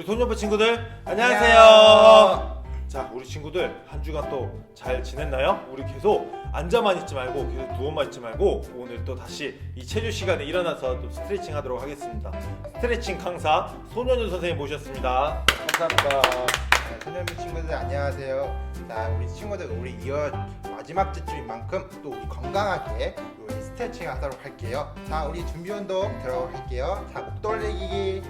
소년부 친구들 안녕하세요. 자, 우리 친구들 한 주간 또 잘 지냈나요? 우리 계속 앉아만 있지 말고 계속 누워만 있지 말고 오늘 또 다시 이 체조 시간에 일어나서 또 스트레칭 하도록 하겠습니다. 스트레칭 강사 손현우 선생님 모셨습니다. 감사합니다. 소년부 친구들 안녕하세요. 자, 우리 친구들 우리 이어 마지막 주인 만큼 또 우리 건강하게 우리 스트레칭 하도록 할게요. 자, 우리 준비 운동 들어갈게요. 자, 목 돌리기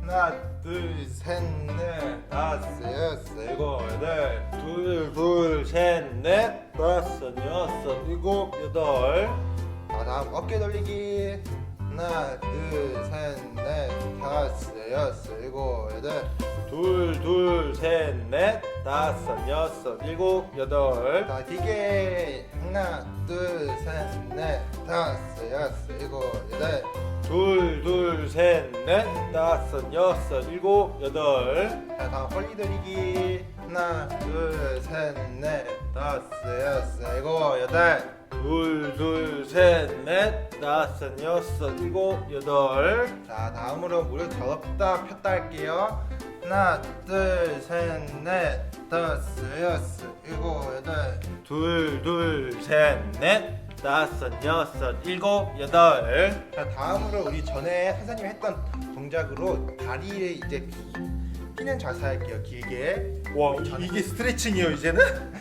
하나, 둘, 셋, 넷, 다섯, 여섯, 일곱, 여덟. 둘, 셋, 넷, 다섯, 여섯, 일곱, 여덟. 자, 다음 어깨 돌리기 하나, 둘, 셋, 넷, 다섯, 여섯, 일곱, 여덟. 둘, 셋, 넷, 다섯, 여섯, 일곱, 여덟. 자, 기계 하나, 둘, 셋, 넷, 다섯, 여섯, 일곱, 여덟. 둘, 셋, 넷, 다섯, 여섯, 일곱, 여덟. 자, 다음 헐리 돌리기 하나, 둘, 셋, 넷, 다섯, 여섯, 일곱, 여덟. 둘, 셋, 넷, 다섯, 여섯, 일곱, 여덟. 자, 다음으로 무릎 접다 폈다 할게요. 하나, 둘, 셋, 넷, 다섯, 여섯, 일곱, 여덟. 둘, 셋, 넷, 다섯, 여섯, 일곱, 여덟. 자, 다음으로 우리 전에 선생님이 했던 동작으로 다리에 이제 피는 자세 할게요. 길게. 와, 이게 스트레칭이에요 이제는?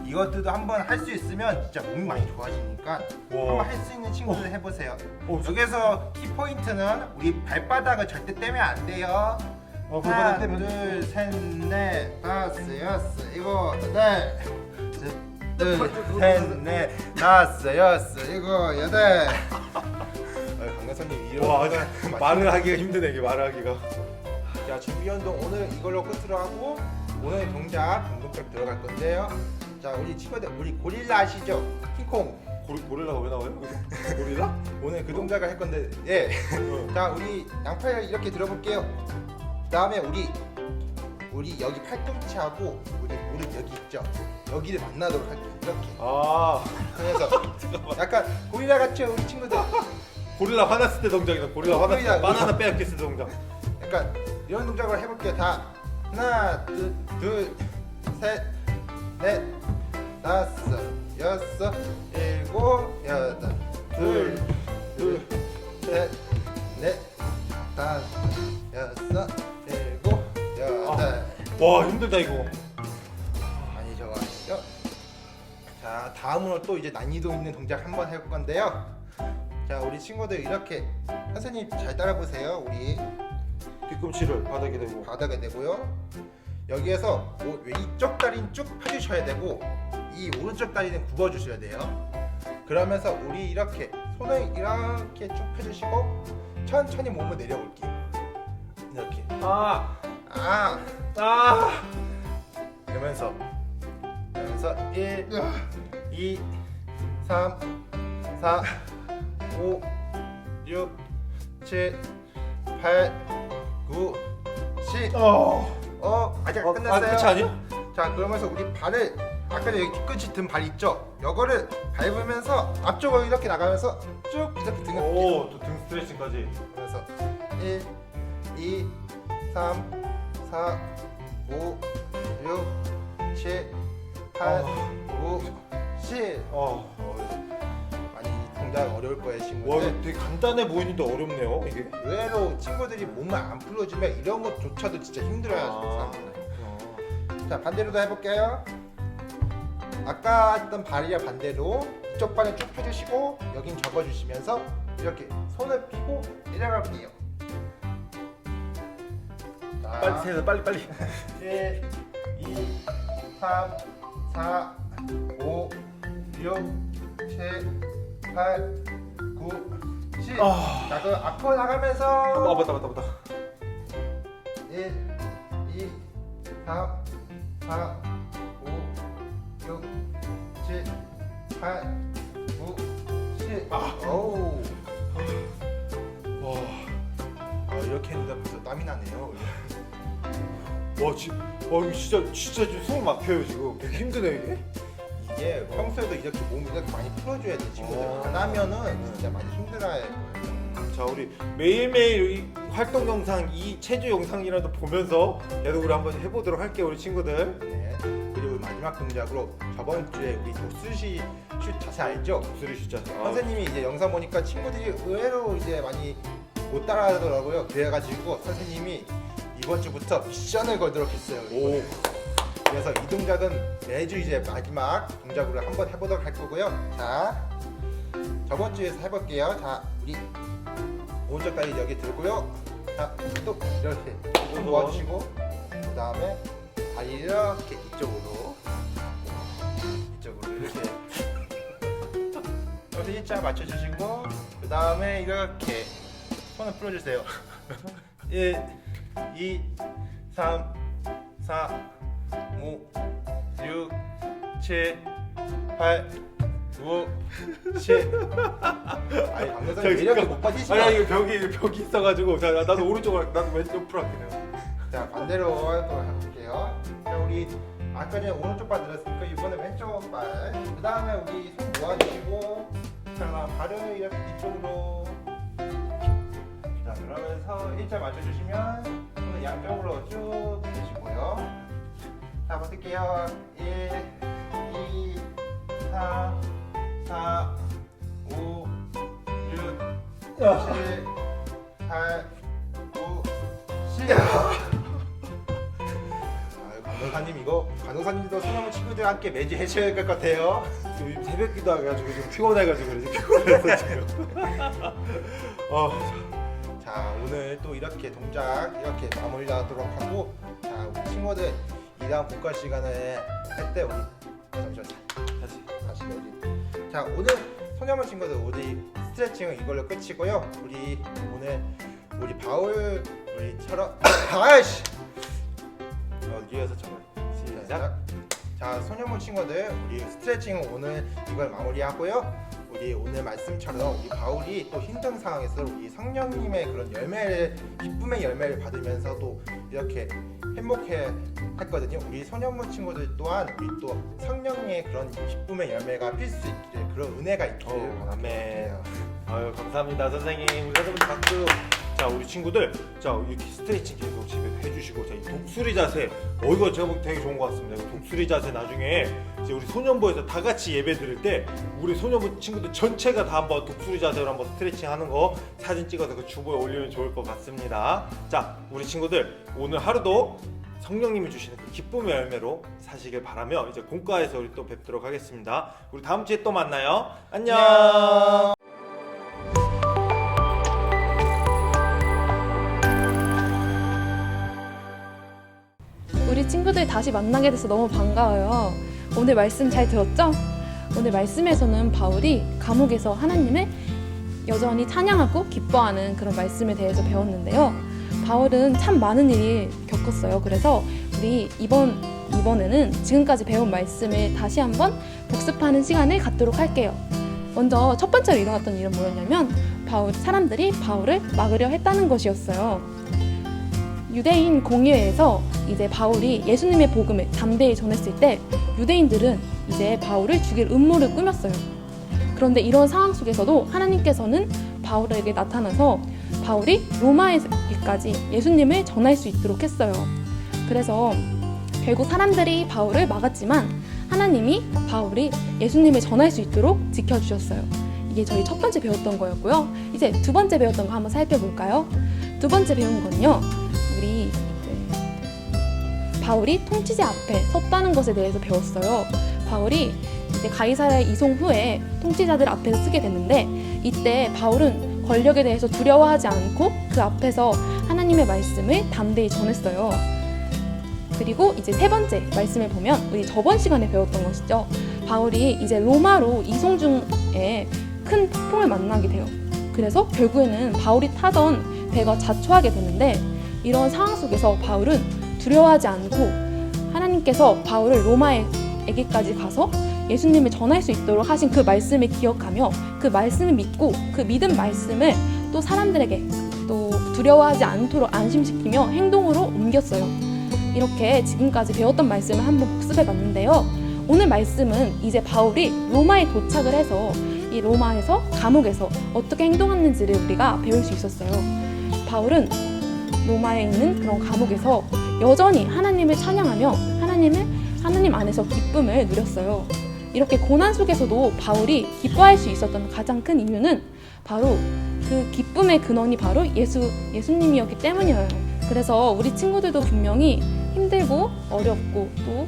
이것들도 한번 할 수 있으면 진짜 몸이 많이 좋아지니까 한번 할 수 있는 친구들 해보세요. 여기서 키 포인트는 우리 발바닥을 절대 떼면 안 돼요. 하나, 둘, 셋, 넷, 다섯, 여섯, 일곱, 여덟. 둘, 셋, 넷, 다섯, 여섯, 일곱, 여덟. 강사님 이런 와, 거 말을 하기가 힘드네 이게 말을 하기가. 자, 준비 운동 오늘 이걸로 끝으로 하고 오늘 동작 운동법 들어갈 건데요. 자, 우리 친구들 우리 고릴라 아시죠? 킹콩. 고릴라가 왜 나와요? 고릴라? 오늘 그 동작을 할 건데, 예. 자, 우리 양팔을 이렇게 들어볼게요. 그다음에 우리 여기 팔꿈치하고 우리 무릎 여기 있죠? 여기를 만나도록 할게요. 이렇게. 아, 그래서 약간 고릴라 같죠, 우리 친구들? 고릴라 화났을 때 동작이다. 고릴라 화났을 때 바나나 빼앗겼을 때 동작. 약간 이런 동작을 해볼게요. 다 하나, 둘, 셋, 넷, 다섯, 여섯, 일곱, 여덟. 둘, 셋, 넷, 다섯, 여섯, 일곱, 여덟. 와, 힘들다 이거. 많이 적어주시죠. 자, 다음으로 또 이제 난이도 있는 동작 한번 해볼 건데요. 자, 우리 친구들 이렇게 선생님 잘 따라보세요. 우리 뒤꿈치를 바닥에 대고. 바닥에 대고요. 여기에서 이쪽 다리는 쭉 펴주셔야 되고 이 오른쪽 다리는 굽어주셔야 돼요. 그러면서 우리 이렇게 손을 이렇게 쭉 펴주시고 천천히 몸을 내려올게요. 이렇게 아, 이러면서 1, 2, 3, 4, 5, 6, 7, 8, 9, 10. 아직 안 끝났어요. 끝이 아니야? 자, 그러면서 우리 발을 아까 여기 뒤꿈치 든 발 있죠? 요거를 밟으면서 앞쪽으로 이렇게 나가면서 쭉 이렇게 등을 오, 또 등 스트레칭까지. 그래서 1, 2, 3, 4, 5, 6, 7, 8, 9, 10. 많이 동작 어려울 거예요, 와, 친구들. 이거 되게 간단해 보이는데 어렵네요 이게. 의외로 친구들이 몸을 안 풀어주면 이런 것조차도 진짜 힘들어요. 자, 반대로도 해볼게요. 아까 했던 발이랑 반대로 이쪽 발은 쭉 펴주시고 여긴 접어주시면서 이렇게 손을 펴고 내려갈게요. 자, 빨리 세요, 빨리. 1, 2, 3, 4, 5, 6, 7, 8, 9, 10. 자, 그 앞으로 나가면서 맞다. 1, 2, 3, 4, 5, 6, 7, 8, 9, 10. 오우. 와, 이렇게 했는데 벌써 땀이 나네요. 이거 진짜 지금 숨 막혀요 지금. 되게 힘드네 이게. 이게 평소에도 이렇게 몸을 이렇게 많이 풀어줘야 돼, 친구들. 안 하면은 진짜 많이 힘들어요. 자, 우리 매일매일 활동 영상, 이 체조 영상이라도 보면서 계속 우리 한번 해보도록 할게요, 우리 친구들. 네. 그리고 마지막 동작으로 저번 주에 우리 독수리 슛 자세 알죠? 독수리 숫자. 선생님이 이제 영상 보니까 친구들이 의외로 이제 많이 못 따라하더라고요. 그래가지고 선생님이 이번 주부터 미션을 걸도록 했어요. 오. 그래서 이 동작은 매주 이제 마지막 동작으로 한번 해보도록 할 거고요. 자, 저번 주에서 해볼게요. 자, 우리 오른쪽 다리 여기 들고요. 자, 또 이렇게 손 모아주시고, 그 다음에 다리 이렇게 이쪽으로 이렇게 여기서 일자 맞춰주시고, 그 다음에 이렇게 손을 풀어주세요. 1, 2, 3, 4, 5, 6, 7, 8, 9, 10. 아니 방금 전에 이렇게 못 빠지시면. 아니 이거 벽이 있어가지고. 자, 나도 오른쪽으로, 나도 왼쪽 풀 할게요. 자, 반대로 해볼게요. 자, 우리 아까 전에 오른쪽 발 들었으니까 이번에 왼쪽 발. 그 다음에 우리 손 모아주시고, 자, 발을 이렇게 뒤쪽으로. 자, 그러면서 일자 맞춰주시면 손을 양쪽으로 쭉 대시고요. 자, 버틸게요. 1, 2, 3, 4, 5, 6, 7, 8, 9, 10. 간호사님 이거 간호사님도 소나무 친구들 함께 매주 해줘야 될 것 같아요. 요즘 새벽기도 해가지고 좀 피곤해가지고 그래서 피곤해서 지금. 자, 오늘 또 이렇게 동작 이렇게 마무리하도록 하고, 자, 우리 친구들 이다음 복과 시간에 할 때 우리 잠시만 다시 여기. 자, 오늘 소녀문 친구들 우리 스트레칭은 이걸로 끝이고요. 우리 오늘 우리 바울 우리처럼 아이씨 이어서 저걸 시작. 자, 소녀문 친구들 우리 스트레칭은 오늘 이걸 마무리하고요. 우리 오늘 말씀처럼 우리 바울이 또 힘든 상황에서 우리 성령님의 그런 열매를, 기쁨의 열매를 받으면서도 이렇게 행복해 했거든요. 우리 소년문 친구들 또한 우리 또 성령의 그런 기쁨의 열매가 필 수 있기를, 그런 은혜가 있기를 바랍니다. 아유, 감사합니다 선생님. 우리 선생님들 박수. 자, 우리 친구들, 자, 이렇게 스트레칭 계속 집에서 해주시고, 자, 이 독수리 자세, 이거 제가 보기 되게 좋은 것 같습니다. 이 독수리 자세 나중에 이제 우리 소년부에서 다 같이 예배 드릴 때 우리 소년부 친구들 전체가 다 한번 독수리 자세로 한번 스트레칭 하는 거 사진 찍어서 그 주보에 올리면 좋을 것 같습니다. 자, 우리 친구들 오늘 하루도 성령님이 주시는 그 기쁨의 열매로 사시길 바라며 이제 공과에서 우리 또 뵙도록 하겠습니다. 우리 다음 주에 또 만나요. 안녕. 우리 친구들 다시 만나게 돼서 너무 반가워요. 오늘 말씀 잘 들었죠? 오늘 말씀에서는 바울이 감옥에서 하나님을 여전히 찬양하고 기뻐하는 그런 말씀에 대해서 배웠는데요. 바울은 참 많은 일이 겪었어요. 그래서 우리 이번에는 지금까지 배운 말씀을 다시 한번 복습하는 시간을 갖도록 할게요. 먼저 첫 번째로 일어났던 일은 뭐였냐면 사람들이 바울을 막으려 했다는 것이었어요. 유대인 공회에서 이제 바울이 예수님의 복음을 담대히 전했을 때 유대인들은 이제 바울을 죽일 음모를 꾸몄어요. 그런데 이런 상황 속에서도 하나님께서는 바울에게 나타나서 바울이 로마에까지 예수님을 전할 수 있도록 했어요. 그래서 결국 사람들이 바울을 막았지만 하나님이 바울이 예수님을 전할 수 있도록 지켜주셨어요. 이게 저희 첫 번째 배웠던 거였고요. 이제 두 번째 배웠던 거 한번 살펴볼까요? 두 번째 배운 건요, 우리 바울이 통치자 앞에 섰다는 것에 대해서 배웠어요. 바울이 이제 가이사랴에 이송 후에 통치자들 앞에서 쓰게 됐는데, 이때 바울은 권력에 대해서 두려워하지 않고 그 앞에서 하나님의 말씀을 담대히 전했어요. 그리고 이제 세 번째 말씀을 보면 우리 저번 시간에 배웠던 것이죠. 바울이 이제 로마로 이송 중에 큰 폭풍을 만나게 돼요. 그래서 결국에는 바울이 타던 배가 자초하게 되는데, 이런 상황 속에서 바울은 두려워하지 않고 하나님께서 바울을 로마에게까지 가서 예수님을 전할 수 있도록 하신 그 말씀을 기억하며 그 말씀을 믿고 그 믿은 말씀을 또 사람들에게 또 두려워하지 않도록 안심시키며 행동으로 옮겼어요. 이렇게 지금까지 배웠던 말씀을 한번 복습해 봤는데요. 오늘 말씀은 이제 바울이 로마에 도착을 해서 이 로마에서 감옥에서 어떻게 행동했는지를 우리가 배울 수 있었어요. 바울은 로마에 있는 그런 감옥에서 여전히 하나님을 찬양하며 하나님 안에서 기쁨을 누렸어요. 이렇게 고난 속에서도 바울이 기뻐할 수 있었던 가장 큰 이유는 바로 그 기쁨의 근원이 바로 예수님이었기 때문이에요. 그래서 우리 친구들도 분명히 힘들고 어렵고 또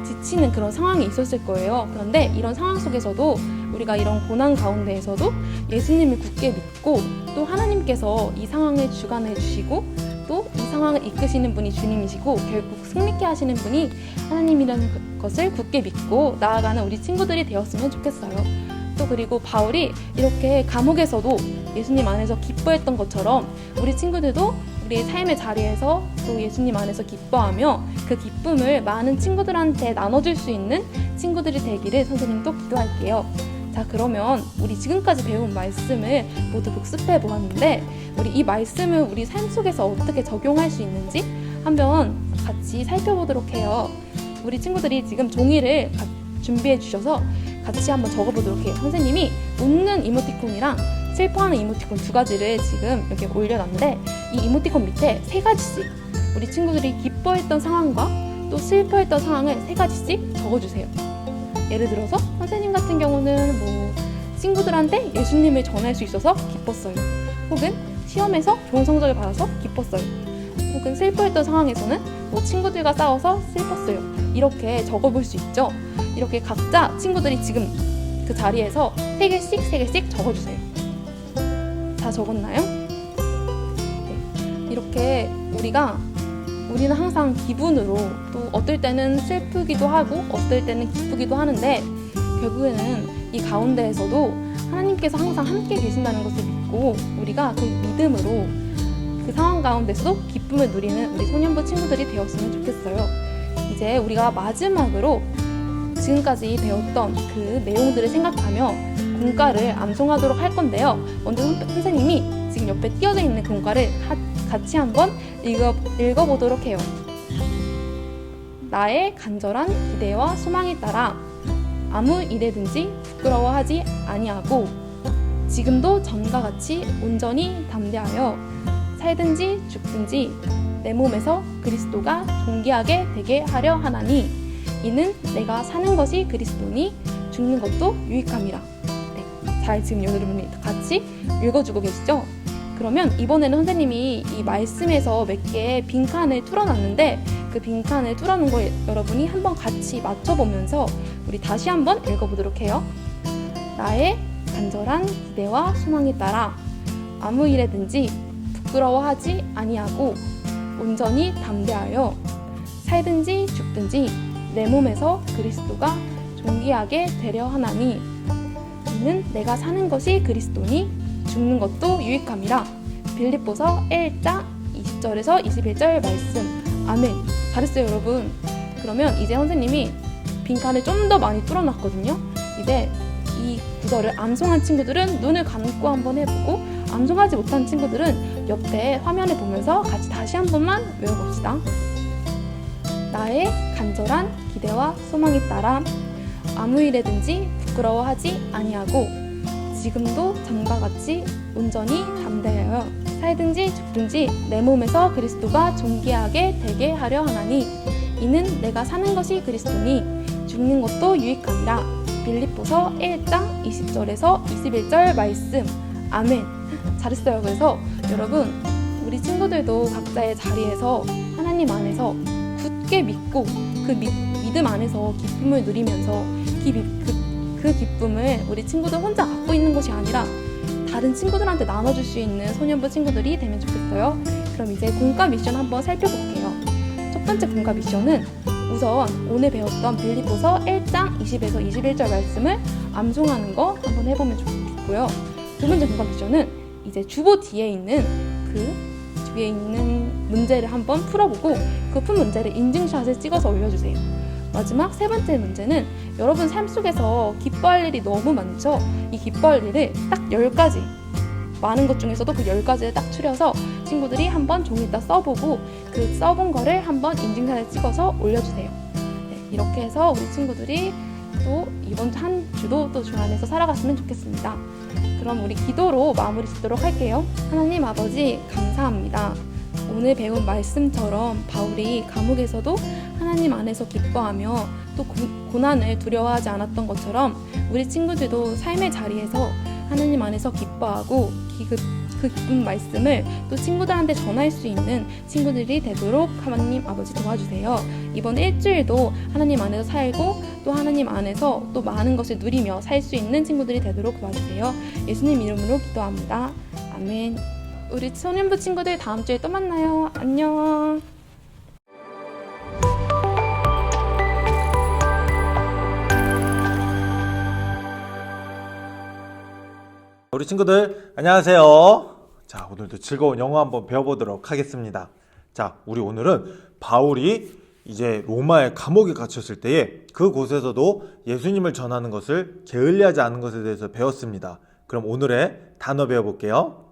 지치는 그런 상황이 있었을 거예요. 그런데 이런 상황 속에서도 우리가 이런 고난 가운데에서도 예수님을 굳게 믿고 또 하나님께서 이 상황을 주관해 주시고 또 이 상황을 이끄시는 분이 주님이시고 결국 승리케 하시는 분이 하나님이라는 것을 굳게 믿고 나아가는 우리 친구들이 되었으면 좋겠어요. 또 그리고 바울이 이렇게 감옥에서도 예수님 안에서 기뻐했던 것처럼 우리 친구들도 우리의 삶의 자리에서 또 예수님 안에서 기뻐하며 그 기쁨을 많은 친구들한테 나눠줄 수 있는 친구들이 되기를 선생님도 기도할게요. 자, 그러면 우리 지금까지 배운 말씀을 모두 복습해 보았는데 우리 이 말씀을 우리 삶 속에서 어떻게 적용할 수 있는지 한번 같이 살펴보도록 해요. 우리 친구들이 지금 종이를 준비해 주셔서 같이 한번 적어보도록 해요. 선생님이 웃는 이모티콘이랑 슬퍼하는 이모티콘 두 가지를 지금 이렇게 올려놨는데 이 이모티콘 밑에 세 가지씩 우리 친구들이 기뻐했던 상황과 또 슬퍼했던 상황을 세 가지씩 적어주세요. 예를 들어서 선생님 같은 경우는 뭐 친구들한테 예수님을 전할 수 있어서 기뻤어요. 혹은 시험에서 좋은 성적을 받아서 기뻤어요. 혹은 슬퍼했던 상황에서는 뭐 친구들과 싸워서 슬펐어요. 이렇게 적어볼 수 있죠. 이렇게 각자 친구들이 지금 그 자리에서 세 개씩 적어주세요. 다 적었나요? 네. 이렇게 우리는 항상 기분으로 또 어떨 때는 슬프기도 하고 어떨 때는 기쁘기도 하는데 결국에는 이 가운데에서도 하나님께서 항상 함께 계신다는 것을 믿고 우리가 그 믿음으로 그 상황 가운데서도 기쁨을 누리는 우리 소년부 친구들이 되었으면 좋겠어요. 이제 우리가 마지막으로 지금까지 배웠던 그 내용들을 생각하며 군가를 암송하도록 할 건데요. 먼저 선생님이 지금 옆에 띄어져 있는 군가를 같이 한번 읽어보도록 해요. 나의 간절한 기대와 소망에 따라 아무 일에든지 부끄러워하지 아니하고 지금도 전과 같이 온전히 담대하여 살든지 죽든지 내 몸에서 그리스도가 존귀하게 되게 하려 하나니 이는 내가 사는 것이 그리스도니 죽는 것도 유익함이라. 네, 잘 지금 여러분이 같이 읽어주고 계시죠? 그러면 이번에는 선생님이 이 말씀에서 몇 개의 빈칸을 뚫어놨는데 그 빈칸을 뚫어놓은 걸 여러분이 한번 같이 맞춰보면서 우리 다시 한번 읽어보도록 해요. 나의 간절한 기대와 소망에 따라 아무 일에든지 부끄러워하지 아니하고 온전히 담대하여 살든지 죽든지 내 몸에서 그리스도가 존귀하게 되려 하나니 이는 내가 사는 것이 그리스도니 죽는 것도 유익함이라. 빌립보서 1장 20절에서 21절 말씀. 아멘. 잘했어요, 여러분. 그러면 이제 선생님이 빈칸을 좀 더 많이 뚫어놨거든요. 이제 이 구절을 암송한 친구들은 눈을 감고 한번 해보고 암송하지 못한 친구들은 옆에 화면을 보면서 같이 다시 한 번만 외워봅시다. 나의 간절한 기대와 소망에 따라 아무 일에든지 부끄러워하지 아니하고 지금도 전과 같이 온전히 담대하여 살든지 죽든지 내 몸에서 그리스도가 존귀하게 되게 하려 하나니 이는 내가 사는 것이 그리스도니 죽는 것도 유익함이라. 빌립보서 1장 20절에서 21절 말씀. 아멘. 잘했어요. 그래서 여러분 우리 친구들도 각자의 자리에서 하나님 안에서 굳게 믿고 그 믿음 안에서 기쁨을 누리면서 그 기쁨을 우리 친구들 혼자 갖고 있는 것이 아니라 다른 친구들한테 나눠줄 수 있는 소년부 친구들이 되면 좋겠어요. 그럼 이제 공과 미션 한번 살펴볼게요. 첫 번째 공과 미션은 우선 오늘 배웠던 빌립보서 1장 20에서 21절 말씀을 암송하는 거 한번 해보면 좋겠고요. 두 번째 공과 미션은 이제 주보 뒤에 있는 문제를 한번 풀어보고 그 푼 문제를 인증샷을 찍어서 올려주세요. 마지막 세 번째 문제는 여러분 삶 속에서 기뻐할 일이 너무 많죠. 이 기뻐할 일을 딱 10가지, 많은 것 중에서도 그 10가지를 딱 추려서 친구들이 한번 종이에다 써보고 그 써본 거를 한번 인증샷을 찍어서 올려주세요. 네, 이렇게 해서 우리 친구들이 또 이번 한 주도 또 주 안에서 살아갔으면 좋겠습니다. 그럼 우리 기도로 마무리 짓도록 할게요. 하나님 아버지 감사합니다. 오늘 배운 말씀처럼 바울이 감옥에서도 하나님 안에서 기뻐하며 또 고난을 두려워하지 않았던 것처럼 우리 친구들도 삶의 자리에서 하나님 안에서 기뻐하고 그 기쁜 말씀을 또 친구들한테 전할 수 있는 친구들이 되도록 하나님 아버지 도와주세요. 이번 일주일도 하나님 안에서 살고 또 하나님 안에서 또 많은 것을 누리며 살 수 있는 친구들이 되도록 도와주세요. 예수님 이름으로 기도합니다. 아멘. 우리 소년부 친구들 다음 주에 또 만나요. 안녕. 우리 친구들 안녕하세요. 자, 오늘도 즐거운 영어 한번 배워보도록 하겠습니다. 자, 우리 오늘은 바울이 이제 로마의 감옥에 갇혔을 때에 그곳에서도 예수님을 전하는 것을 게을리하지 않은 것에 대해서 배웠습니다. 그럼 오늘의 단어 배워볼게요.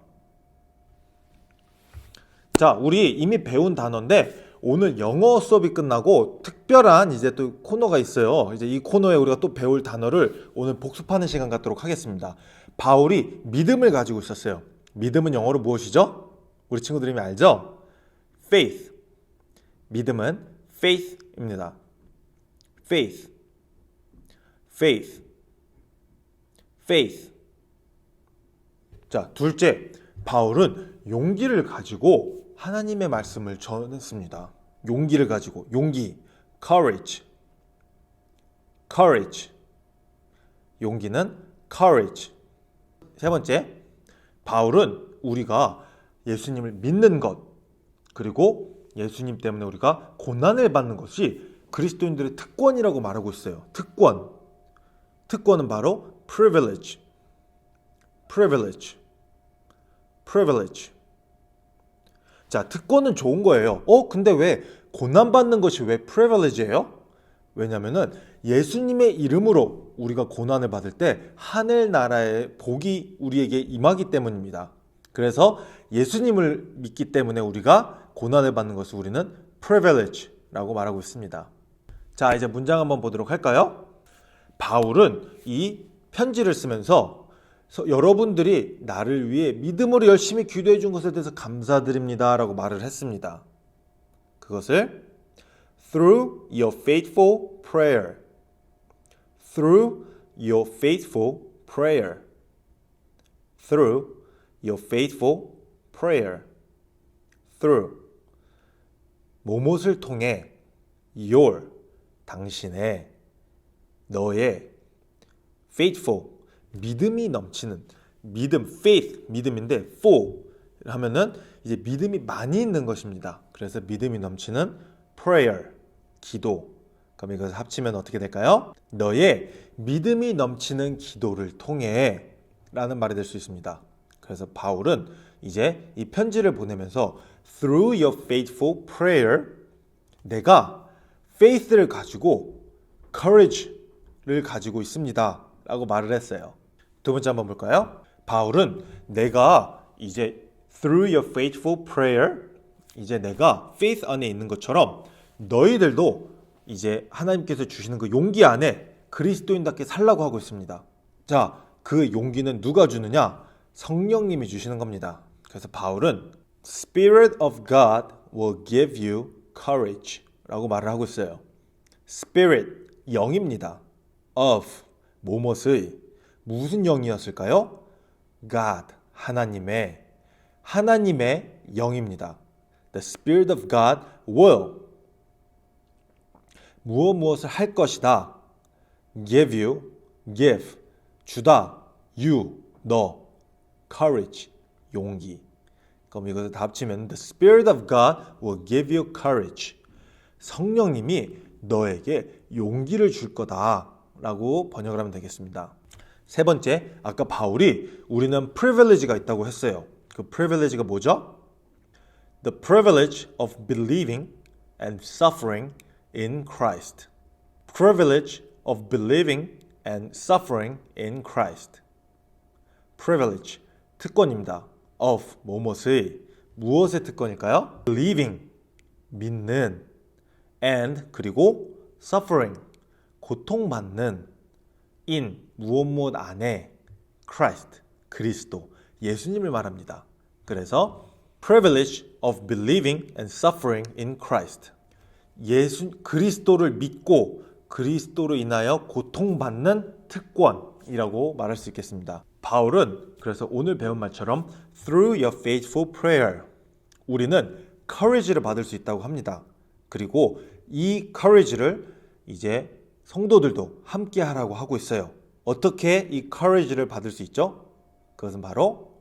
자, 우리 이미 배운 단어인데 오늘 영어 수업이 끝나고 특별한 이제 또 코너가 있어요. 이제 이 코너에 우리가 또 배울 단어를 오늘 복습하는 시간 갖도록 하겠습니다. 바울이 믿음을 가지고 있었어요. 믿음은 영어로 무엇이죠? 우리 친구들 이미 알죠? faith. 믿음은 faith입니다. faith. faith. faith. 자, 둘째, 바울은 용기를 가지고 하나님의 말씀을 전했습니다. 용기를 가지고, 용기, courage, courage. 용기는 courage. 세 번째, 바울은 우리가 예수님을 믿는 것, 그리고 예수님 때문에 우리가 고난을 받는 것이 그리스도인들의 특권이라고 말하고 있어요. 특권. 특권은 바로 privilege, privilege, privilege. 자, 특권은 좋은 거예요. 근데 왜 고난받는 것이 왜 privilege예요? 왜냐면은 예수님의 이름으로 우리가 고난을 받을 때 하늘나라의 복이 우리에게 임하기 때문입니다. 그래서 예수님을 믿기 때문에 우리가 고난을 받는 것을 우리는 privilege라고 말하고 있습니다. 자, 이제 문장 한번 보도록 할까요? 바울은 이 편지를 쓰면서 여러분들이 나를 위해 믿음으로 열심히 기도해 준 것에 대해서 감사드립니다 라고 말을 했습니다. 그것을 through your faithful prayer, through your faithful prayer, through your faithful prayer, through 무엇을 통해 your 당신의 너의 faithful 믿음이 넘치는 믿음 faith 믿음인데 for 하면은 이제 믿음이 많이 있는 것입니다. 그래서 믿음이 넘치는 prayer 기도. 그럼 이것을 합치면 어떻게 될까요? 너의 믿음이 넘치는 기도를 통해 라는 말이 될 수 있습니다. 그래서 바울은 이제 이 편지를 보내면서 through your faithful prayer 내가 faith를 가지고 courage를 가지고 있습니다 라고 말을 했어요. 두 번째 한번 볼까요? 바울은 내가 이제 through your faithful prayer 이제 내가 faith 안에 있는 것처럼 너희들도 이제 하나님께서 주시는 그 용기 안에 그리스도인답게 살라고 하고 있습니다. 자, 그 용기는 누가 주느냐? 성령님이 주시는 겁니다. 그래서 바울은 Spirit of God will give you courage 라고 말을 하고 있어요. Spirit, 영입니다. Of, 무엇의, 무슨 영이었을까요? God, 하나님의 영입니다. The Spirit of God will 무엇을 할 것이다. Give you, give, 주다. You, 너, courage, 용기. 그럼 이것을 다 합치면 The Spirit of God will give you courage. 성령님이 너에게 용기를 줄 거다 라고 번역을 하면 되겠습니다. 세 번째, 아까 바울이 우리는 privilege가 있다고 했어요. 그 privilege가 뭐죠? The privilege of believing and suffering in Christ. Privilege of believing and suffering in Christ. Privilege, 특권입니다. Of, 무엇의 특권일까요? Believing, 믿는, and, 그리고 suffering, 고통받는, in, 무엇 안에, Christ, 그리스도, 예수님을 말합니다. 그래서 privilege of believing and suffering in Christ. 그리스도를 믿고 그리스도로 인하여 고통받는 특권이라고 말할 수 있겠습니다. 바울은 그래서 오늘 배운 말처럼 through your faithful prayer 우리는 courage를 받을 수 있다고 합니다. 그리고 이 courage를 이제 성도들도 함께 하라고 하고 있어요. 어떻게 이 courage를 받을 수 있죠? 그것은 바로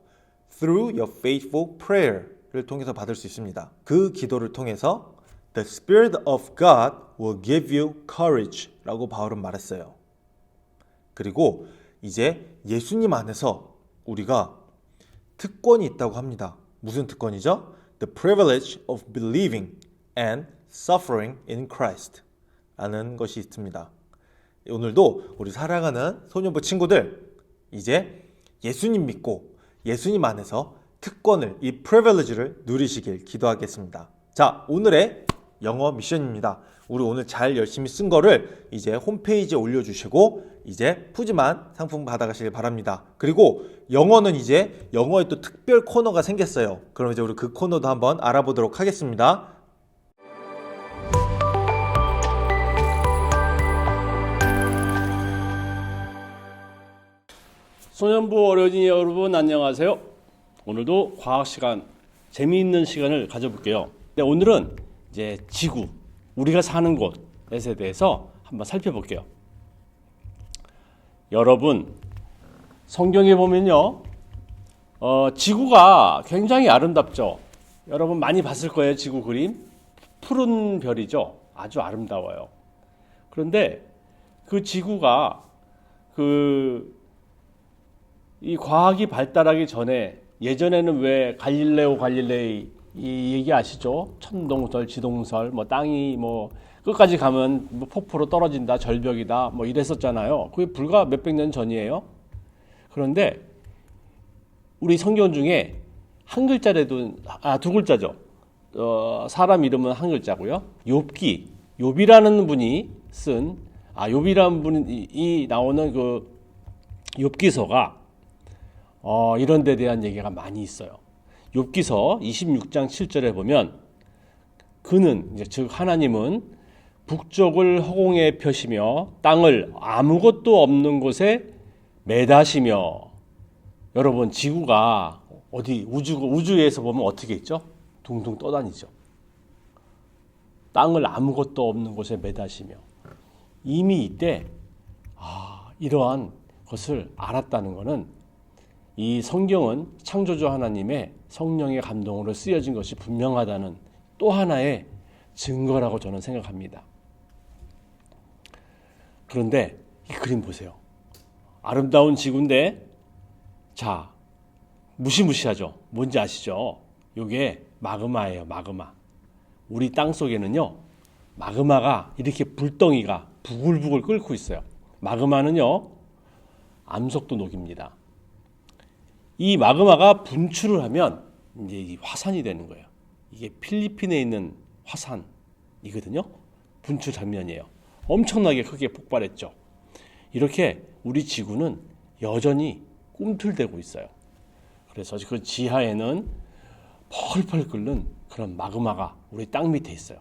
through your faithful prayer를 통해서 받을 수 있습니다. 그 기도를 통해서 The Spirit of God will give you courage 라고 바울은 말했어요. 그리고 이제 예수님 안에서 우리가 특권이 있다고 합니다. 무슨 특권이죠? The privilege of believing and suffering in Christ 라는 것이 있습니다. 오늘도 우리 사랑하는 소년부 친구들 이제 예수님 믿고 예수님 안에서 특권을 이 privilege를 누리시길 기도하겠습니다. 자, 오늘의 영어 미션입니다. 우리 오늘 잘 열심히 쓴 거를 이제 홈페이지에 올려주시고 이제 푸짐한 상품 받아가시길 바랍니다. 그리고 영어는 이제 영어에 또 특별 코너가 생겼어요. 그럼 이제 우리 그 코너도 한번 알아보도록 하겠습니다. 소년부 어린이 여러분 안녕하세요. 오늘도 과학 시간, 재미있는 시간을 가져볼게요. 네, 오늘은 이제 지구, 우리가 사는 곳에 대해서 한번 살펴볼게요. 여러분, 성경에 보면요, 지구가 굉장히 아름답죠. 여러분 많이 봤을 거예요, 지구 그림. 푸른 별이죠. 아주 아름다워요. 그런데 그 지구가 이 과학이 발달하기 전에 예전에는 왜 갈릴레이 이 얘기 아시죠? 천동설, 지동설, 뭐 땅이 뭐 끝까지 가면 뭐 폭포로 떨어진다, 절벽이다, 뭐 이랬었잖아요. 그게 불과 몇백 년 전이에요. 그런데 우리 성경 중에 한 글자라도 두 글자죠. 사람 이름은 한 글자고요. 욥이라는 분이 쓴 욥이라는 분이 나오는 그 욥기서가 이런 데 대한 얘기가 많이 있어요. 욥기서 26장 7절에 보면 그는 즉 하나님은 북쪽을 허공에 펴시며 땅을 아무것도 없는 곳에 매다시며 여러분 지구가 어디 우주에서 보면 어떻게 있죠? 둥둥 떠다니죠. 땅을 아무것도 없는 곳에 매다시며 이미 이때 이러한 것을 알았다는 것은 이 성경은 창조주 하나님의 성령의 감동으로 쓰여진 것이 분명하다는 또 하나의 증거라고 저는 생각합니다. 그런데 이 그림 보세요. 아름다운 지구인데 자, 무시무시하죠. 뭔지 아시죠? 이게 마그마예요. 마그마. 우리 땅 속에는요. 마그마가 이렇게 불덩이가 부글부글 끓고 있어요. 마그마는요. 암석도 녹입니다. 이 마그마가 분출을 하면 이제 이 화산이 되는 거예요. 이게 필리핀에 있는 화산이거든요. 분출 장면이에요. 엄청나게 크게 폭발했죠. 이렇게 우리 지구는 여전히 꿈틀대고 있어요. 그래서 그 지하에는 펄펄 끓는 그런 마그마가 우리 땅 밑에 있어요.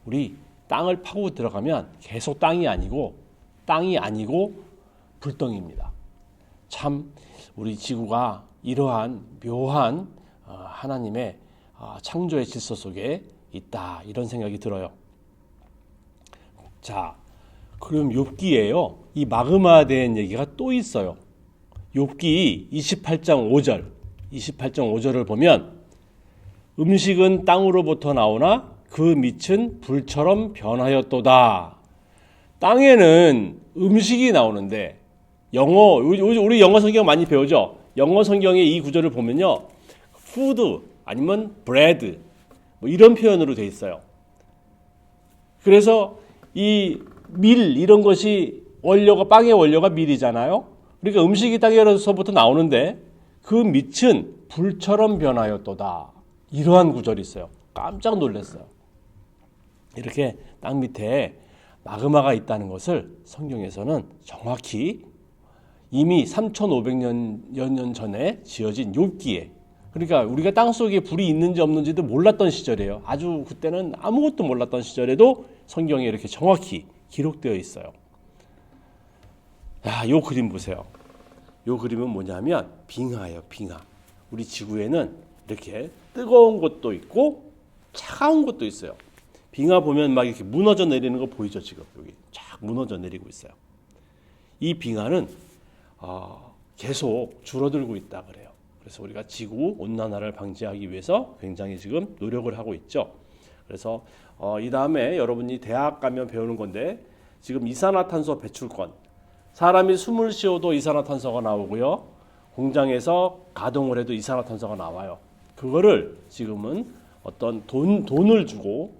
우리 땅을 파고 들어가면 계속 땅이 아니고 불덩이입니다. 참 우리 지구가 이러한 묘한 하나님의 창조의 질서 속에 있다 이런 생각이 들어요. 자, 그럼 욥기에요. 이 마그마에 대한 얘기가 또 있어요. 욥기 28장 5절을 보면 음식은 땅으로부터 나오나 그 밑은 불처럼 변하였도다. 땅에는 음식이 나오는데 우리 영어 성경 많이 배우죠? 영어 성경의 이 구절을 보면요. 푸드 아니면 브레드 뭐 이런 표현으로 돼 있어요. 그래서 이 밀 이런 것이 빵의 원료가 밀이잖아요. 그러니까 음식이 땅에서부터 나오는데 그 밑은 불처럼 변하였도다. 이러한 구절이 있어요. 깜짝 놀랐어요. 이렇게 땅 밑에 마그마가 있다는 것을 성경에서는 정확히 이미 3,500년 전에 지어진 욥기에, 그러니까 우리가 땅속에 불이 있는지 없는지도 몰랐던 시절이에요. 아주 그때는 아무것도 몰랐던 시절에도 성경에 이렇게 정확히 기록되어 있어요. 야, 요 그림 보세요. 요 그림은 뭐냐면 빙하예요, 빙하. 우리 지구에는 이렇게 뜨거운 곳도 있고 차가운 곳도 있어요. 빙하 보면 막 이렇게 무너져 내리는 거 보이죠? 지금 여기 쫙 무너져 내리고 있어요. 이 빙하는 계속 줄어들고 있다 그래요. 그래서 우리가 지구 온난화를 방지하기 위해서 굉장히 지금 노력을 하고 있죠. 그래서 이 다음에 여러분이 대학 가면 배우는 건데, 지금 이산화탄소 배출권, 사람이 숨을 쉬어도 이산화탄소가 나오고요, 공장에서 가동을 해도 이산화탄소가 나와요. 그거를 지금은 어떤 돈을 주고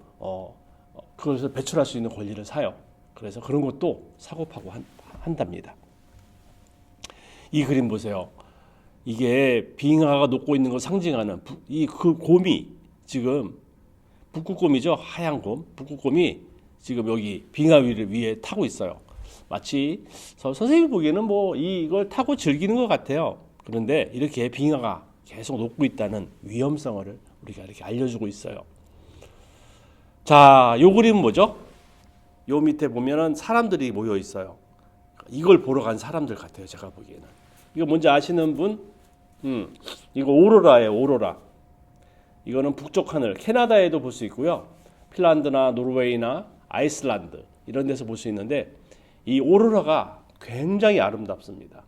그것을 배출할 수 있는 권리를 사요. 그래서 그런 것도 사고 파고 한답니다. 이 그림 보세요. 이게 빙하가 녹고 있는 걸 상징하는 그 곰이, 지금 북극곰이죠. 하얀 곰, 북극곰이 지금 여기 빙하 위에 타고 있어요. 마치 선생님이 보기에는 뭐 이걸 타고 즐기는 것 같아요. 그런데 이렇게 빙하가 계속 녹고 있다는 위험성을 우리가 이렇게 알려주고 있어요. 자, 요 그림은 뭐죠? 요 밑에 보면은 사람들이 모여 있어요. 이걸 보러 간 사람들 같아요, 제가 보기에는. 이거 뭔지 아시는 분? 이거 오로라예요, 오로라. 이거는 북쪽 하늘, 캐나다에도 볼 수 있고요, 핀란드나 노르웨이나 아이슬란드 이런 데서 볼 수 있는데, 이 오로라가 굉장히 아름답습니다.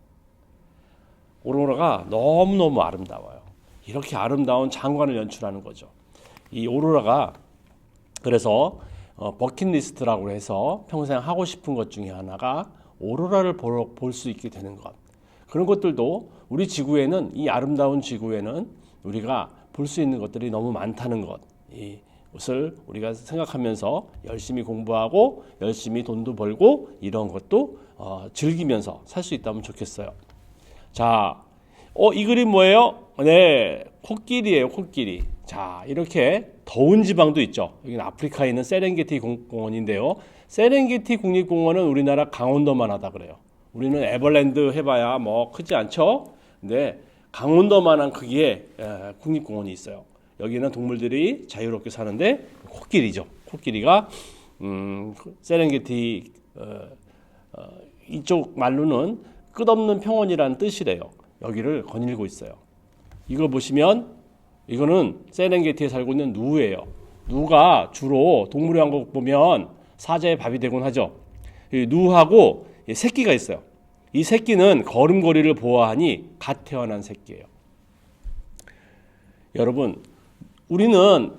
오로라가 너무너무 아름다워요. 이렇게 아름다운 장관을 연출하는 거죠. 이 오로라가 그래서 버킷리스트라고 해서 평생 하고 싶은 것 중에 하나가 오로라를 볼 수 있게 되는 것. 그런 것들도 우리 지구에는, 이 아름다운 지구에는 우리가 볼 수 있는 것들이 너무 많다는 것, 이것을 우리가 생각하면서 열심히 공부하고 열심히 돈도 벌고 이런 것도 즐기면서 살 수 있다면 좋겠어요. 자, 이 그림 뭐예요? 네, 코끼리예요, 코끼리. 자, 이렇게 더운 지방도 있죠. 여기는 아프리카에 있는 세렝게티 공원인데요. 세렝게티 국립공원은 우리나라 강원도만 하다 그래요. 우리는 에버랜드 해봐야 뭐 크지 않죠. 근데 강원도만한 크기의 국립공원이 있어요. 여기는 동물들이 자유롭게 사는데 코끼리죠. 코끼리가 세렝게티 이쪽 말로는 끝없는 평원이라는 뜻이래요. 여기를 거닐고 있어요. 이거 보시면 이거는 세렝게티에 살고 있는 누예요. 누가 주로 동물의 왕국 보면 사자의 밥이 되곤 하죠. 이 누하고 새끼가 있어요. 이 새끼는 걸음걸이를 보아하니 갓 태어난 새끼예요. 여러분, 우리는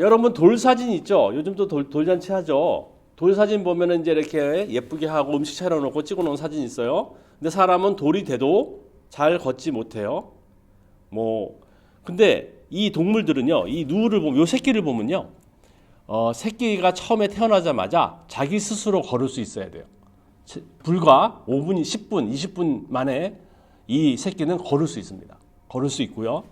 여러분 돌 사진 있죠? 요즘도 돌잔치 하죠. 돌 사진 보면은 이제 이렇게 예쁘게 하고 음식 차려놓고 찍어놓은 사진 있어요. 근데 사람은 돌이 돼도 잘 걷지 못해요. 근데 이 동물들은요, 이 누를 보면, 요 새끼를 보면요, 새끼가 처음에 태어나자마자 자기 스스로 걸을 수 있어야 돼요. 불과 5분, 10분, 20분 만에 이 새끼는 걸을 수 있습니다. 걸을 수 있고요.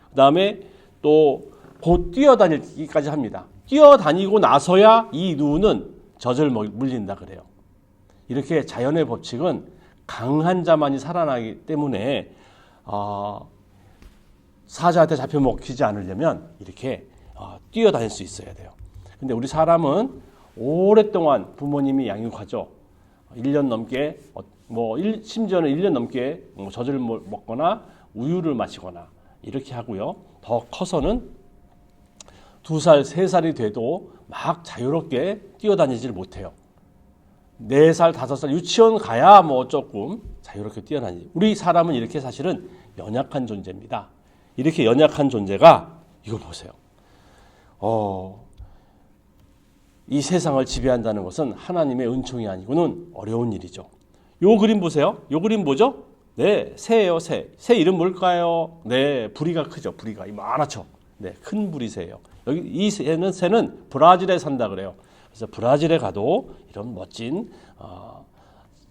그 다음에 또 곧 뛰어다니기까지 합니다. 뛰어다니고 나서야 이 누는 젖을 물린다 그래요. 이렇게 자연의 법칙은 강한 자만이 살아나기 때문에 사자한테 잡혀 먹히지 않으려면 이렇게 뛰어다닐 수 있어야 돼요. 근데 우리 사람은 오랫동안 부모님이 양육하죠. 1년 넘게 심지어는 1년 넘게 젖을 먹거나 우유를 마시거나 이렇게 하고요. 더 커서는 2살, 3살이 돼도 막 자유롭게 뛰어다니질 못해요. 4살, 5살 유치원 가야 조금 자유롭게 뛰어다니지. 우리 사람은 이렇게 사실은 연약한 존재입니다. 이렇게 연약한 존재가 이거 보세요. 이 세상을 지배한다는 것은 하나님의 은총이 아니고는 어려운 일이죠. 요 그림 보세요. 요 그림 뭐죠? 네, 새예요, 새. 새 이름 뭘까요? 네, 부리가 크죠. 부리가 이만하죠. 네, 큰 부리새예요. 여기 이 새는 브라질에 산다 그래요. 그래서 브라질에 가도 이런 멋진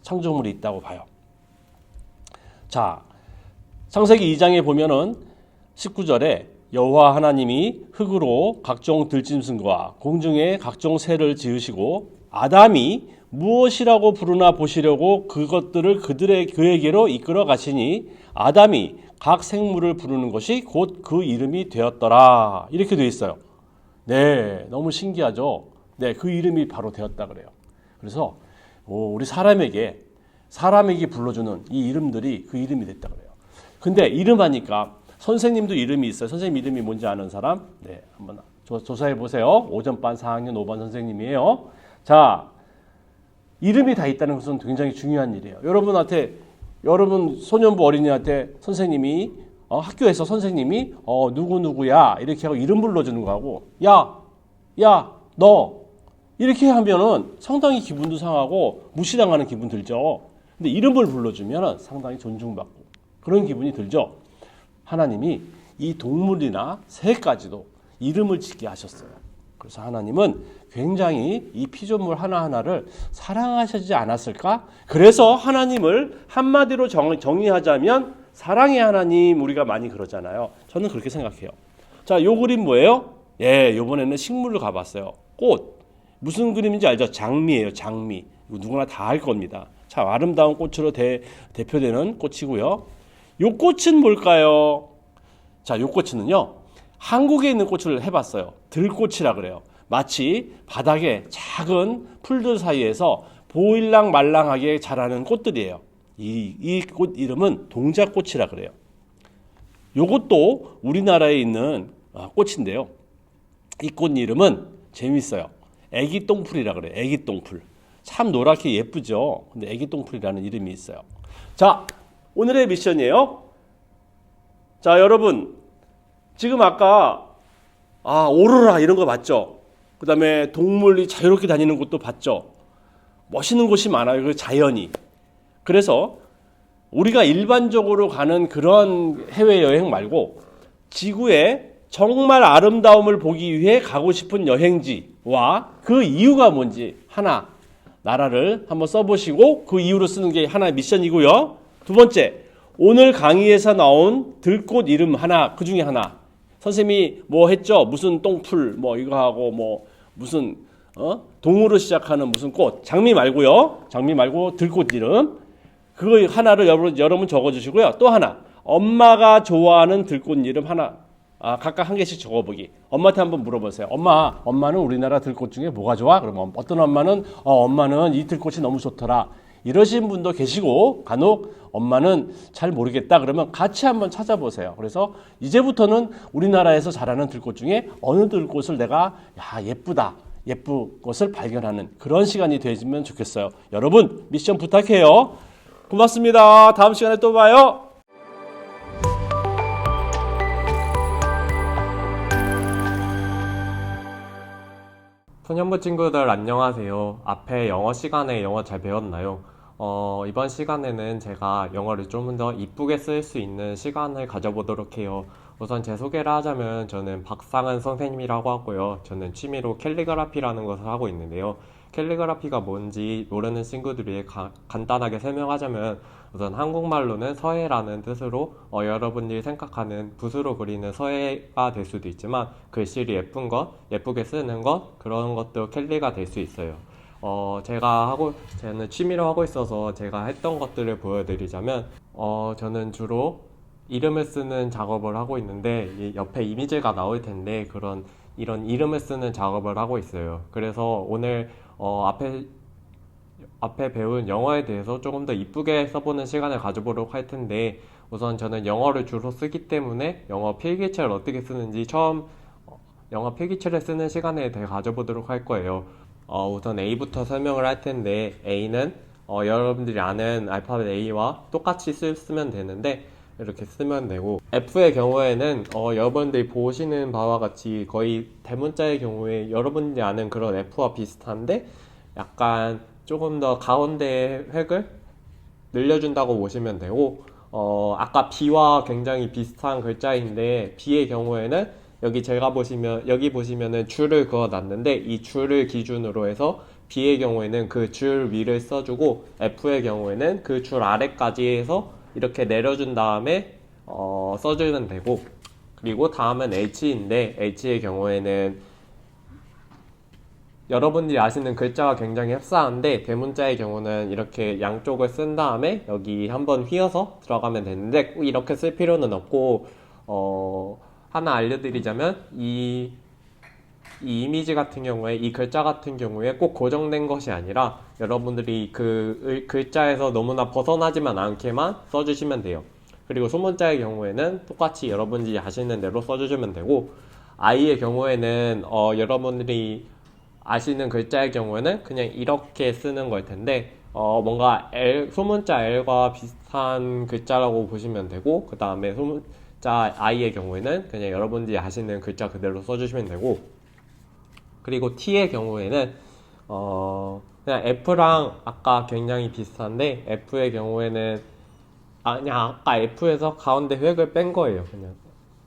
창조물이 있다고 봐요. 자, 창세기 2장에 보면은 19절에 여호와 하나님이 흙으로 각종 들짐승과 공중의 각종 새를 지으시고 아담이 무엇이라고 부르나 보시려고 그것들을 그에게로 이끌어 가시니 아담이 각 생물을 부르는 것이 곧 그 이름이 되었더라. 이렇게 되어 있어요. 네, 너무 신기하죠. 네, 그 이름이 바로 되었다 그래요. 그래서 우리 사람에게 불러주는 이 이름들이 그 이름이 됐다 그래요. 근데 이름 하니까 선생님도 이름이 있어요. 선생님 이름이 뭔지 아는 사람? 네, 한번 조사해 보세요. 5전반 4학년 5반 선생님이에요. 자, 이름이 다 있다는 것은 굉장히 중요한 일이에요. 여러분 소년부 어린이한테 선생님이 학교에서 선생님이 누구누구야 이렇게 하고 이름 불러주는 거하고 야 너 이렇게 하면은 상당히 기분도 상하고 무시당하는 기분 들죠. 근데 이름을 불러주면 상당히 존중받고 그런 기분이 들죠. 하나님이 이 동물이나 새까지도 이름을 짓게 하셨어요. 그래서 하나님은 굉장히 이 피조물 하나하나를 사랑하시지 않았을까? 그래서 하나님을 한마디로 정의하자면 사랑의 하나님, 우리가 많이 그러잖아요. 저는 그렇게 생각해요. 자, 요 그림 뭐예요? 예, 요번에는 식물을 가봤어요. 꽃. 무슨 그림인지 알죠? 장미예요, 장미. 이거 누구나 다 알 겁니다. 참 아름다운 꽃으로 대표되는 꽃이고요. 요 꽃은 뭘까요? 자, 요 꽃은요, 한국에 있는 꽃을 해봤어요. 들꽃이라 그래요. 마치 바닥에 작은 풀들 사이에서 보일랑 말랑하게 자라는 꽃들이에요. 이 꽃 이름은 동작꽃이라 그래요. 요것도 우리나라에 있는 꽃인데요. 이 꽃 이름은 재밌어요. 애기똥풀이라 그래요. 애기똥풀. 참 노랗게 예쁘죠. 근데 애기똥풀이라는 이름이 있어요. 자, 오늘의 미션이에요. 자, 여러분 지금 아까 오로라 이런 거 봤죠? 그 다음에 동물이 자유롭게 다니는 곳도 봤죠? 멋있는 곳이 많아요. 그 자연이. 그래서 우리가 일반적으로 가는 그런 해외여행 말고 지구의 정말 아름다움을 보기 위해 가고 싶은 여행지와 그 이유가 뭔지 하나 나라를 한번 써보시고 그 이유로 쓰는 게 하나의 미션이고요. 두 번째, 오늘 강의에서 나온 들꽃 이름 하나, 그 중에 하나. 선생님이 뭐 했죠? 무슨 똥풀 뭐 이거 하고 뭐 무슨 동으로 시작하는 무슨 꽃. 장미 말고요. 장미 말고 들꽃 이름. 그거 하나를 여러분 적어주시고요. 또 하나, 엄마가 좋아하는 들꽃 이름 하나. 각각 한 개씩 적어보기. 엄마한테 한번 물어보세요. 엄마는 우리나라 들꽃 중에 뭐가 좋아? 그러면 어떤 엄마는 엄마는 이 들꽃이 너무 좋더라. 이러신 분도 계시고 간혹 엄마는 잘 모르겠다 그러면 같이 한번 찾아보세요. 그래서 이제부터는 우리나라에서 자라는 들꽃 중에 어느 들꽃을 내가 예쁘다, 예쁜 것을 발견하는 그런 시간이 되면 좋겠어요. 여러분 미션 부탁해요. 고맙습니다. 다음 시간에 또 봐요. 소년부 친구들 안녕하세요. 앞에 영어 시간에 영어 잘 배웠나요? 이번 시간에는 제가 영어를 좀 더 이쁘게 쓸 수 있는 시간을 가져보도록 해요. 우선 제 소개를 하자면 저는 박상은 선생님이라고 하고요. 저는 취미로 캘리그라피라는 것을 하고 있는데요. 캘리그라피가 뭔지 모르는 친구들이 간단하게 설명하자면 우선 한국말로는 서예라는 뜻으로 여러분들이 생각하는 붓으로 그리는 서예가 될 수도 있지만 글씨를 예쁜 것, 예쁘게 쓰는 것 그런 것도 캘리가 될 수 있어요. 저는 취미로 하고 있어서 제가 했던 것들을 보여드리자면 저는 주로 이름을 쓰는 작업을 하고 있는데 이 옆에 이미지가 나올 텐데 이런 이름을 쓰는 작업을 하고 있어요. 그래서 오늘 앞에 배운 영어에 대해서 조금 더 이쁘게 써보는 시간을 가져보도록 할 텐데 우선 저는 영어를 주로 쓰기 때문에 영어 필기체를 어떻게 쓰는지 영어 필기체를 쓰는 시간에 대해 가져보도록 할 거예요. 우선 A부터 설명을 할 텐데 A는 여러분들이 아는 알파벳 A와 똑같이 쓰면 되는데 이렇게 쓰면 되고 F의 경우에는 여러분들이 보시는 바와 같이 거의 대문자의 경우에 여러분들이 아는 그런 F와 비슷한데 약간 조금 더 가운데 획을 늘려준다고 보시면 되고 아까 B와 굉장히 비슷한 글자인데 B의 경우에는 여기 보시면은 줄을 그어놨는데 이 줄을 기준으로 해서 B의 경우에는 그 줄 위를 써주고 F의 경우에는 그 줄 아래까지 해서 이렇게 내려준 다음에 써주면 되고 그리고 다음은 H인데 H의 경우에는 여러분들이 아시는 글자가 굉장히 흡사한데 대문자의 경우는 이렇게 양쪽을 쓴 다음에 여기 한번 휘어서 들어가면 되는데 꼭 이렇게 쓸 필요는 없고 하나 알려드리자면 이 이미지 같은 경우에 이 글자 같은 경우에 꼭 고정된 것이 아니라 여러분들이 그 글자에서 너무나 벗어나지만 않게만 써주시면 돼요. 그리고 소문자의 경우에는 똑같이 여러분들이 아시는 대로 써주시면 되고 I의 경우에는 여러분들이 아시는 글자의 경우에는 그냥 이렇게 쓰는 걸 텐데 뭔가 소문자 L과 비슷한 글자라고 보시면 되고 그 다음에 소문자 I의 경우에는 그냥 여러분들이 아시는 글자 그대로 써주시면 되고 그리고 T의 경우에는 그냥 F랑 아까 굉장히 비슷한데 F의 경우에는 그냥 아까 F에서 가운데 획을 뺀 거예요. 그냥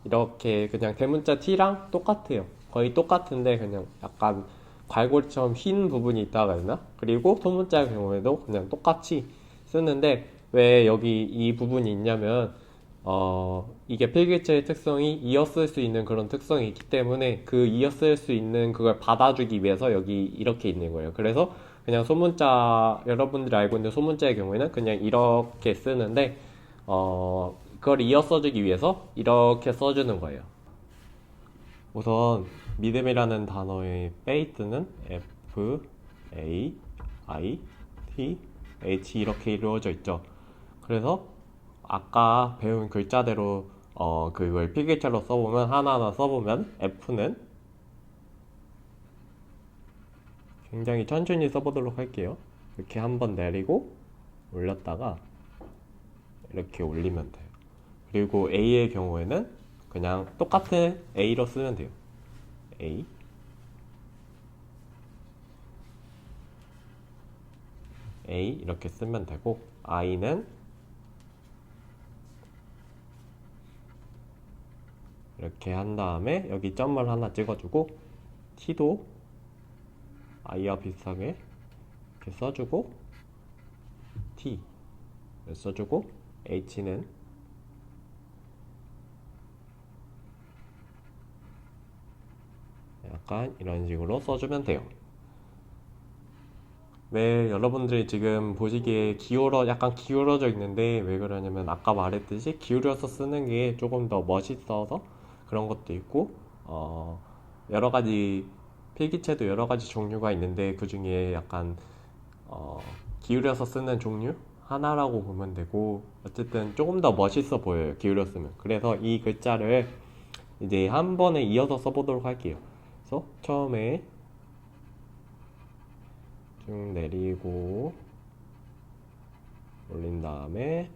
이렇게 그냥 대문자 T랑 똑같아요. 거의 똑같은데 그냥 약간 갈고리처럼 흰 부분이 있다가 했나? 그리고 소문자의 경우에도 그냥 똑같이 쓰는데 왜 여기 이 부분이 있냐면 이게 필기체의 특성이 이어쓸 수 있는 그런 특성이 있기 때문에 그 이어쓸 수 있는 그걸 받아주기 위해서 여기 이렇게 있는 거예요. 그래서 그냥 소문자 여러분들이 알고 있는 소문자의 경우에는 그냥 이렇게 쓰는데 그걸 이어 써주기 위해서 이렇게 써주는 거예요. 우선 믿음이라는 단어의 페이트는 F, A, I, T, H 이렇게 이루어져 있죠. 그래서 아까 배운 글자대로 그걸 필기체로 써보면 하나하나 써보면 F는 굉장히 천천히 써보도록 할게요. 이렇게 한번 내리고 올렸다가 이렇게 올리면 돼요. 그리고 A의 경우에는 그냥 똑같은 A로 쓰면 돼요. A 이렇게 쓰면 되고 I는 이렇게 한 다음에 여기 점을 하나 찍어주고 T도 I와 비슷하게 이렇게 써주고 T 써주고 H는 약간 이런 식으로 써주면 돼요. 왜 여러분들이 지금 보시기에 약간 기울어져 있는데 왜 그러냐면 아까 말했듯이 기울여서 쓰는 게 조금 더 멋있어서 그런 것도 있고 여러 가지 필기체도 여러 가지 종류가 있는데 그 중에 약간 기울여서 쓰는 종류 하나라고 보면 되고 어쨌든 조금 더 멋있어 보여요. 기울여 쓰면. 그래서 이 글자를 이제 한 번에 이어서 써보도록 할게요. 그래서 처음에 쭉 내리고 올린 다음에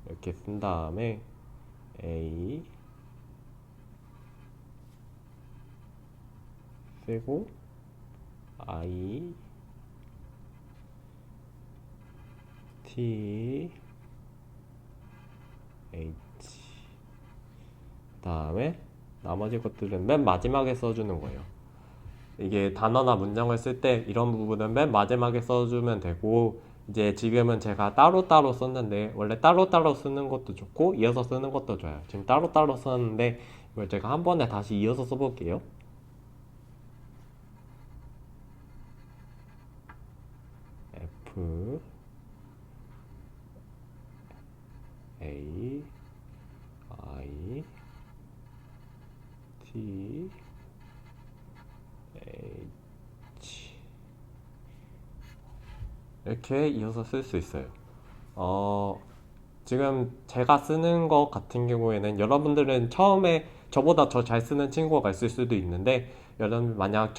이렇게 쓴 다음에 A 쓰고 I T H 다음에 나머지 것들은 맨 마지막에 써주는 거예요. 이게 단어나 문장을 쓸 때 이런 부분은 맨 마지막에 써주면 되고 이제 지금은 제가 따로따로 썼는데 원래 따로따로 쓰는 것도 좋고 이어서 쓰는 것도 좋아요. 지금 따로따로 썼는데 이걸 제가 한 번에 다시 이어서 써볼게요. F A I T H 이렇게 이어서 쓸 수 있어요. 지금 제가 쓰는 것 같은 경우에는 여러분들은 처음에 저보다 더 잘 쓰는 친구가 있을 수도 있는데 여러분 만약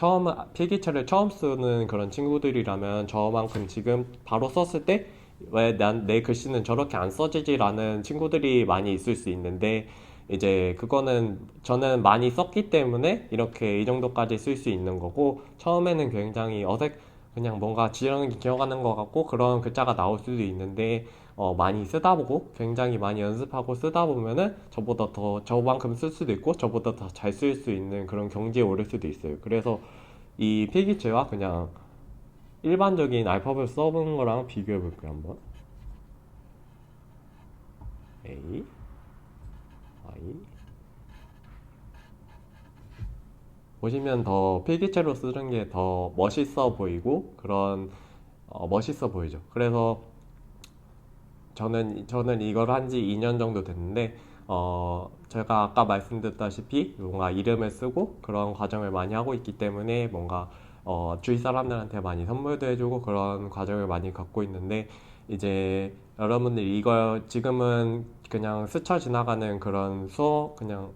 필기체를 처음 쓰는 그런 친구들이라면 저만큼 지금 바로 썼을 때 왜 내 글씨는 저렇게 안 써지지라는 친구들이 많이 있을 수 있는데 이제 그거는 저는 많이 썼기 때문에 이렇게 이 정도까지 쓸 수 있는 거고 처음에는 굉장히 그냥 뭔가 지렁이 기어가는 것 같고 그런 글자가 나올 수도 있는데 많이 쓰다 보고 굉장히 많이 연습하고 쓰다 보면은 저만큼 쓸 수도 있고 저보다 더 잘 쓸 수 있는 그런 경지에 오를 수도 있어요. 그래서 이 필기체와 그냥 일반적인 알파벳 써본 거랑 비교해 볼게요. 한번 A I 보시면 더 필기체로 쓰는 게 더 멋있어 보이고 그런 멋있어 보이죠. 그래서 저는 이걸 한 지 2년 정도 됐는데 제가 아까 말씀드렸다시피 뭔가 이름을 쓰고 그런 과정을 많이 하고 있기 때문에 뭔가 주위 사람들한테 많이 선물도 해주고 그런 과정을 많이 갖고 있는데 이제 여러분들이 이걸 지금은 그냥 스쳐 지나가는 그런 수업 그냥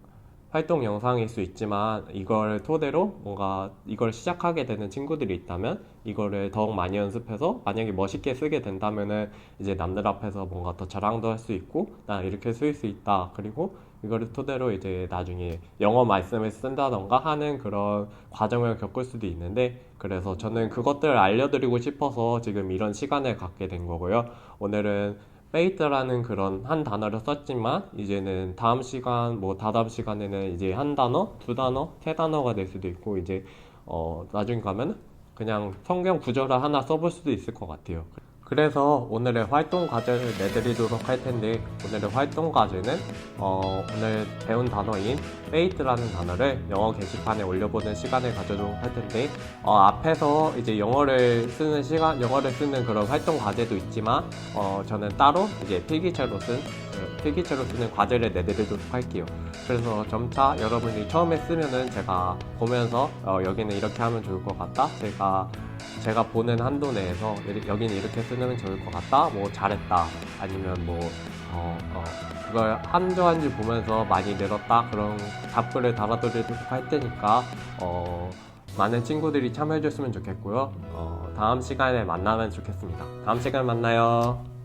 활동 영상일 수 있지만 이걸 토대로 뭔가 이걸 시작하게 되는 친구들이 있다면 이거를 더욱 많이 연습해서 만약에 멋있게 쓰게 된다면은 이제 남들 앞에서 뭔가 더 자랑도 할 수 있고 나 이렇게 쓸 수 있다. 그리고 이거를 토대로 이제 나중에 영어 말씀을 쓴다던가 하는 그런 과정을 겪을 수도 있는데 그래서 저는 그것들을 알려드리고 싶어서 지금 이런 시간을 갖게 된 거고요. 오늘은 페이트라는 그런 한 단어를 썼지만 이제는 다음 시간 뭐 다다음 시간에는 이제 한 단어, 두 단어, 세 단어가 될 수도 있고 이제 나중에 가면 그냥 성경 구절을 하나 써볼 수도 있을 것 같아요. 그래서 오늘의 활동 과제를 내드리도록 할 텐데 오늘의 활동 과제는 오늘 배운 단어인 fate라는 단어를 영어 게시판에 올려보는 시간을 가져도록 할 텐데 앞에서 이제 영어를 쓰는 그런 활동 과제도 있지만 저는 따로 이제 필기체로 쓰는 과제를 내드리도록 할게요. 그래서 점차 여러분이 처음에 쓰면은 제가 보면서 여기는 이렇게 하면 좋을 것 같다. 제가 보는 한도 내에서 여기는 이렇게 쓰면 좋을 것 같다. 뭐 잘했다. 아니면 뭐 그걸 한 줄 한 줄 보면서 많이 늘었다. 그런 답글을 달아드리도록 할 테니까 많은 친구들이 참여해줬으면 좋겠고요. 다음 시간에 만나면 좋겠습니다. 다음 시간에 만나요.